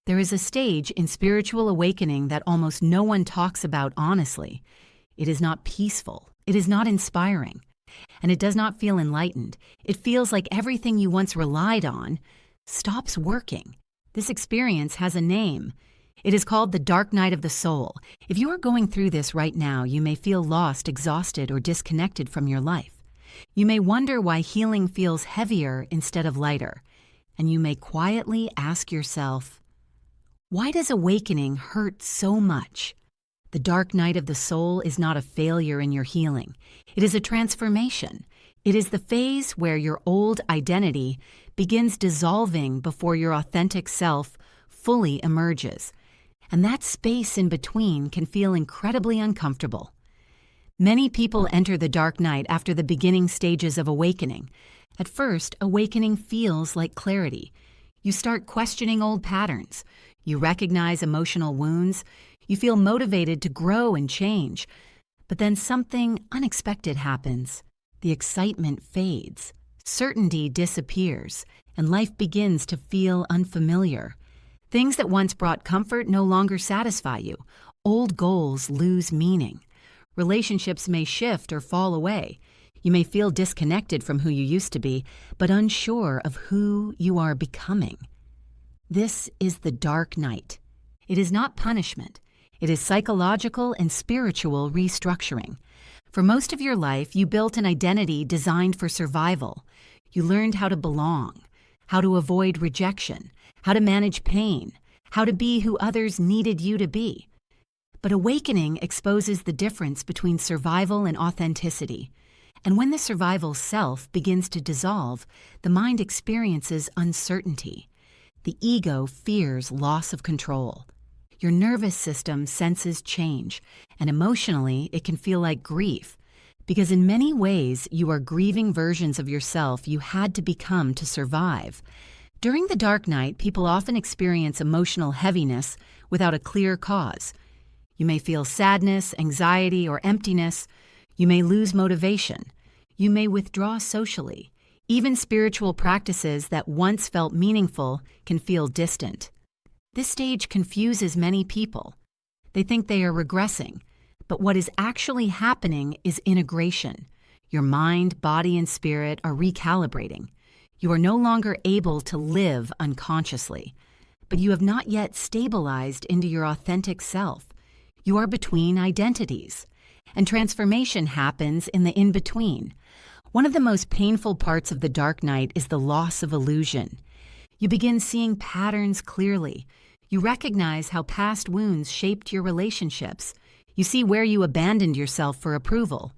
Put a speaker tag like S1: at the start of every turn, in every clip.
S1: There is a stage in spiritual awakening that almost no one talks about honestly. It is not peaceful. It is not inspiring. And it does not feel enlightened. It feels like everything you once relied on stops working. This experience has a name. It is called the dark night of the soul. If you are going through this right now, you may feel lost, exhausted, or disconnected from your life. You may wonder why healing feels heavier instead of lighter. And you may quietly ask yourself, why does awakening hurt so much? The dark night of the soul is not a failure in your healing. It is a transformation. It is the phase where your old identity begins dissolving before your authentic self fully emerges. And that space in between can feel incredibly uncomfortable. Many people enter the dark night after the beginning stages of awakening. At first, awakening feels like clarity. You start questioning old patterns. You recognize emotional wounds. You feel motivated to grow and change. But then something unexpected happens. The excitement fades. Certainty disappears, and life begins to feel unfamiliar. Things that once brought comfort no longer satisfy you. Old goals lose meaning. Relationships may shift or fall away. You may feel disconnected from who you used to be, but unsure of who you are becoming. This is the dark night. It is not punishment. It is psychological and spiritual restructuring. For most of your life, you built an identity designed for survival. You learned how to belong, how to avoid rejection, how to manage pain, how to be who others needed you to be. But awakening exposes the difference between survival and authenticity. And when the survival self begins to dissolve, the mind experiences uncertainty. The ego fears loss of control. Your nervous system senses change, and emotionally it can feel like grief, because in many ways you are grieving versions of yourself you had to become to survive. During the dark night, people often experience emotional heaviness without a clear cause. You may feel sadness, anxiety, or emptiness. You may lose motivation. You may withdraw socially. Even spiritual practices that once felt meaningful can feel distant. This stage confuses many people. They think they are regressing, but what is actually happening is integration. Your mind, body, and spirit are recalibrating. You are no longer able to live unconsciously, but you have not yet stabilized into your authentic self. You are between identities, and transformation happens in the in-between. One of the most painful parts of the dark night is the loss of illusion. You begin seeing patterns clearly. You recognize how past wounds shaped your relationships. You see where you abandoned yourself for approval.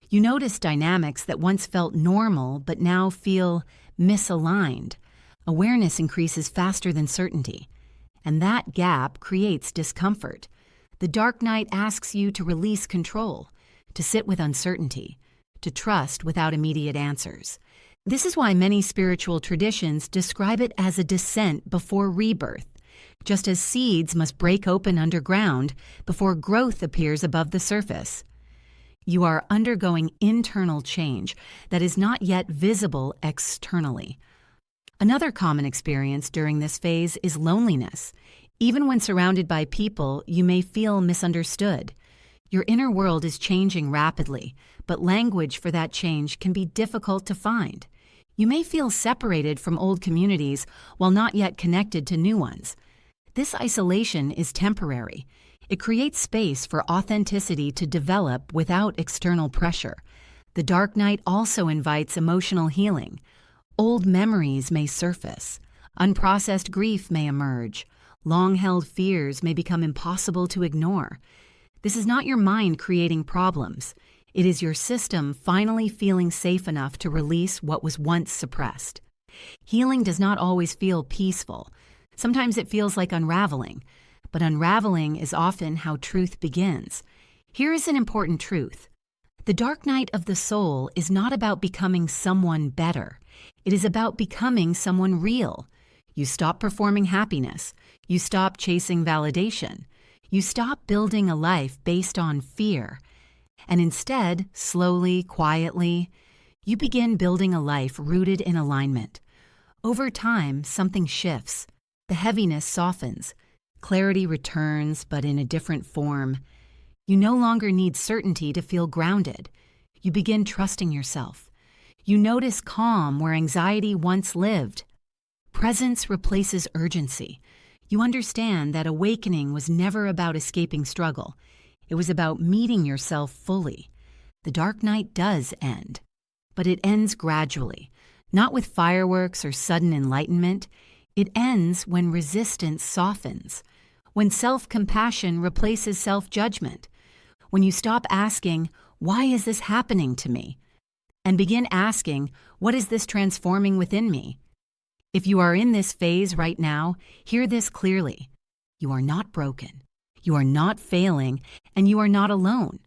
S1: You notice dynamics that once felt normal but now feel misaligned. Awareness increases faster than certainty, and that gap creates discomfort. The dark night asks you to release control, to sit with uncertainty, to trust without immediate answers. This is why many spiritual traditions describe it as a descent before rebirth, just as seeds must break open underground before growth appears above the surface. You are undergoing internal change that is not yet visible externally. Another common experience during this phase is loneliness. Even when surrounded by people, you may feel misunderstood. Your inner world is changing rapidly, but language for that change can be difficult to find. You may feel separated from old communities while not yet connected to new ones. This isolation is temporary. It creates space for authenticity to develop without external pressure. The dark night also invites emotional healing. Old memories may surface. Unprocessed grief may emerge. Long-held fears may become impossible to ignore. This is not your mind creating problems. It is your system finally feeling safe enough to release what was once suppressed. Healing does not always feel peaceful. Sometimes it feels like unraveling, but unraveling is often how truth begins. Here is an important truth. The dark night of the soul is not about becoming someone better. It is about becoming someone real. You stop performing happiness. You stop chasing validation. You stop building a life based on fear. And instead, slowly, quietly, you begin building a life rooted in alignment. Over time, something shifts. The heaviness softens. Clarity returns, but in a different form. You no longer need certainty to feel grounded. You begin trusting yourself. You notice calm where anxiety once lived. Presence replaces urgency. You understand that awakening was never about escaping struggle. It was about meeting yourself fully. The dark night does end, but it ends gradually, not with fireworks or sudden enlightenment. It ends when resistance softens, when self-compassion replaces self-judgment, when you stop asking, "Why is this happening to me?" and begin asking, "What is this transforming within me?" If you are in this phase right now, hear this clearly. You are not broken. You are not failing, and you are not alone.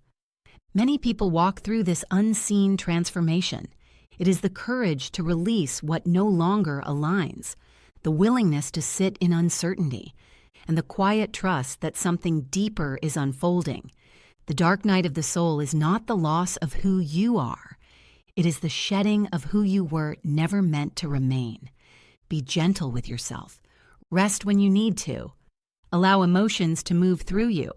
S1: Many people walk through this unseen transformation. It is the courage to release what no longer aligns, the willingness to sit in uncertainty, and the quiet trust that something deeper is unfolding. The dark night of the soul is not the loss of who you are. It is the shedding of who you were never meant to remain. Be gentle with yourself. Rest when you need to. Allow emotions to move through you.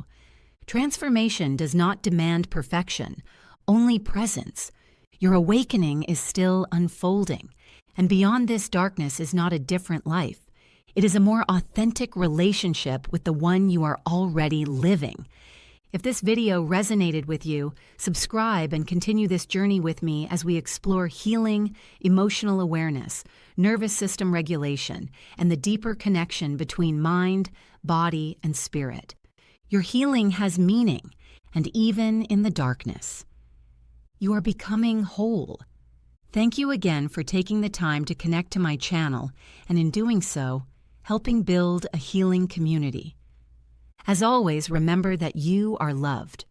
S1: Transformation does not demand perfection, only presence. Your awakening is still unfolding, and beyond this darkness is not a different life. It is a more authentic relationship with the one you are already living. If this video resonated with you, subscribe and continue this journey with me as we explore healing, emotional awareness, nervous system regulation, and the deeper connection between mind, body, and spirit. Your healing has meaning, and even in the darkness, you are becoming whole. Thank you again for taking the time to connect to my channel, and in doing so, helping build a healing community. As always, remember that you are loved.